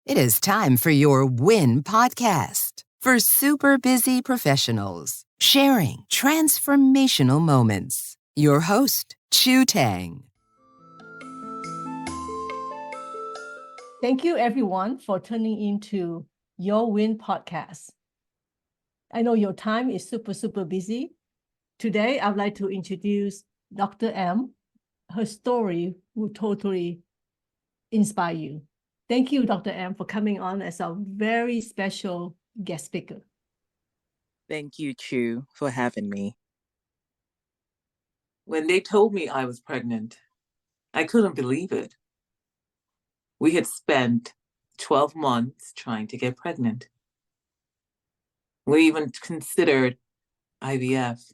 It is time for your WIN podcast for super busy professionals sharing transformational moments. Your host, Chu Tang. Thank you, everyone, for tuning into your WIN podcast. I know your time is super busy. Today, I'd like to introduce Dr. M. Her story will totally inspire you. Thank you, Dr. M, for coming on as a very special guest speaker. Thank you, Chu, for having me. When they told me I was pregnant, I couldn't believe it. We had spent 12 months trying to get pregnant. We even considered IVF.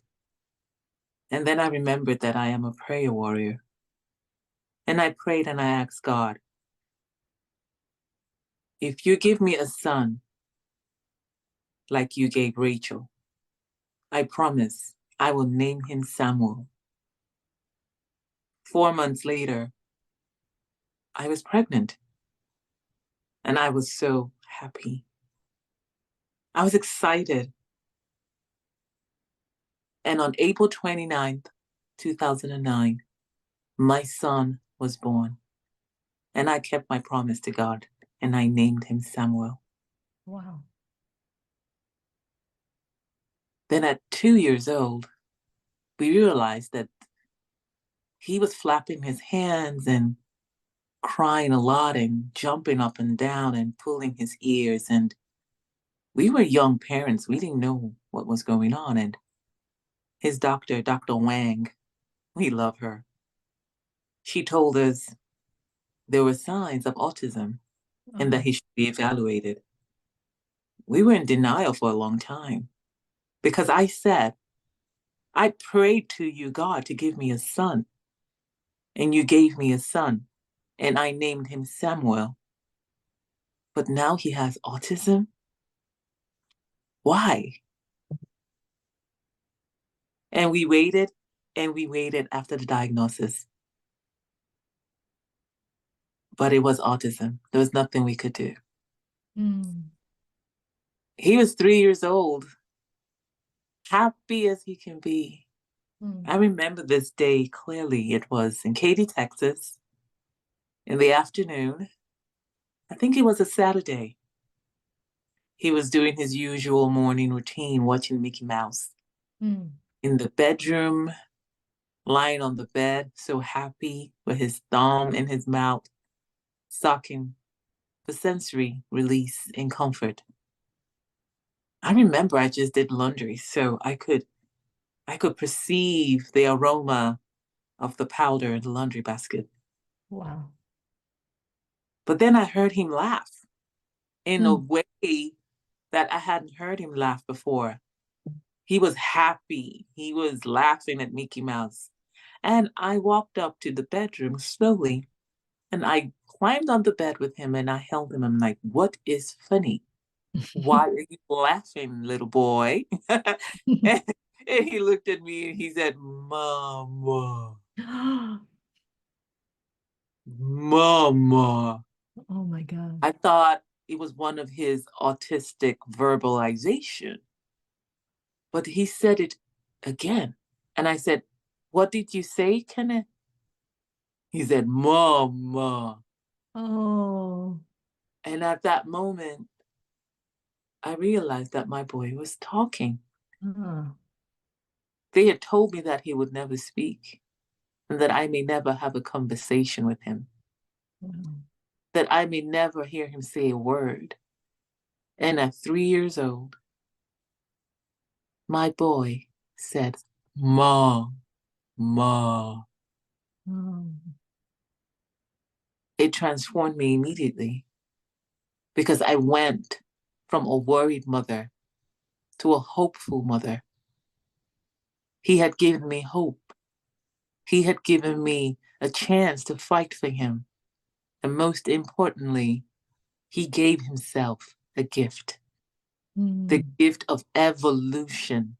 And then I remembered that I am a prayer warrior. And I prayed and I asked God, if you give me a son like you gave Rachel, I promise I will name him Samuel. 4 months later, I was pregnant. And I was so happy. I was excited. And on April 29th, 2009, my son was born. And I kept my promise to God, and I named him Samuel. Wow. Then at 2 years old, we realized that he was flapping his hands and crying a lot and jumping up and down and pulling his ears. And we were young parents. We didn't know what was going on. And his doctor, Dr. Wang, we love her. She told us there were signs of autism and that he should be evaluated. We were in denial for a long time because I said, I prayed to you, God, to give me a son. And you gave me a son. And I named him Samuel. But now he has autism? Why? And we waited after the diagnosis. But it was autism. There was nothing we could do. He was 3 years old, happy as he can be. I remember this day clearly. It was in Katy, Texas, in the afternoon. I think it was a Saturday. He was doing his usual morning routine, watching Mickey Mouse. In the bedroom, lying on the bed, so happy with his thumb in his mouth, sucking for sensory release and comfort. I remember I just did laundry, so I could perceive the aroma of the powder in the laundry basket. Wow. But then I heard him laugh in a way that I hadn't heard him laugh before. He was happy. He was laughing at Mickey Mouse. And I walked up to the bedroom slowly, and I climbed on the bed with him, and I held him. I'm like, what is funny? Why are you laughing, little boy? And he looked at me and he said, Mama. Mama. Oh my God. I thought it was one of his autistic verbalization. But he said it again. And I said, what did you say, Kenneth? He said, Mama. Oh. And at that moment, I realized that my boy was talking. They had told me that he would never speak and that I may never have a conversation with him, that I may never hear him say a word. And at 3 years old, my boy said, Ma, Ma. It transformed me immediately because I went from a worried mother to a hopeful mother. He had given me hope. He had given me a chance to fight for him. And most importantly, he gave himself a gift, the gift of evolution.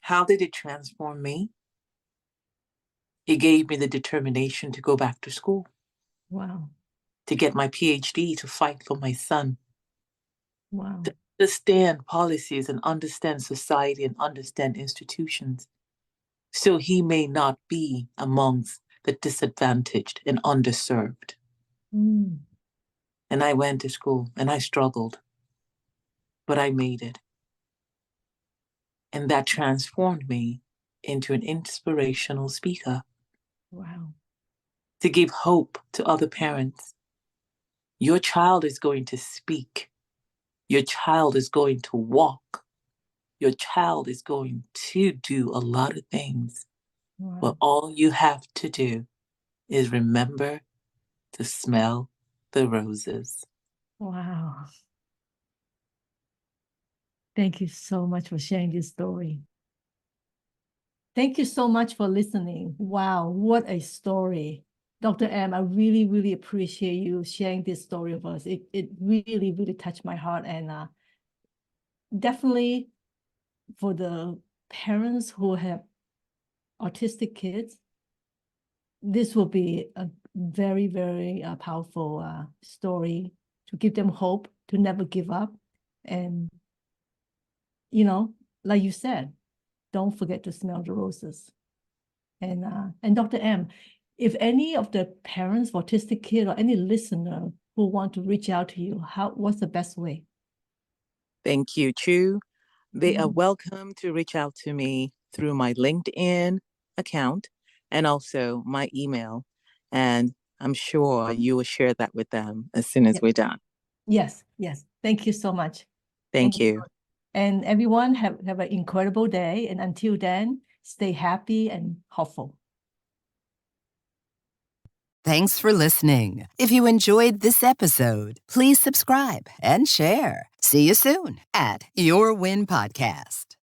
How did it transform me? It gave me the determination to go back to school. Wow. to get my Ph.D. to fight for my son, Wow. to understand policies and understand society and understand institutions, so he may not be amongst the disadvantaged and underserved. Mm. And I went to school and I struggled, but I made it. And that transformed me into an inspirational speaker Wow. to give hope to other parents. Your child is going to speak. Your child is going to walk. Your child is going to do a lot of things. Wow. But all you have to do is remember to smell the roses. Wow. Thank you so much for sharing this story. Thank you so much for listening. Wow, what a story. Dr. M, I really, really appreciate you sharing this story with us. It really, really touched my heart. And definitely for the parents who have autistic kids, this will be a very, very powerful story to give them hope, to never give up. And, you know, like you said, don't forget to smell the roses. And Dr. M, if any of the parents of autistic kid or any listener who want to reach out to you, what's the best way? Thank you, Chu. They are welcome to reach out to me through my LinkedIn account and also my email. And I'm sure you will share that with them as soon as we're done. Yes, yes. Thank you so much. Thank you. And everyone have an incredible day. And until then, stay happy and hopeful. Thanks for listening. If you enjoyed this episode, please subscribe and share. See you soon at Your Win Podcast.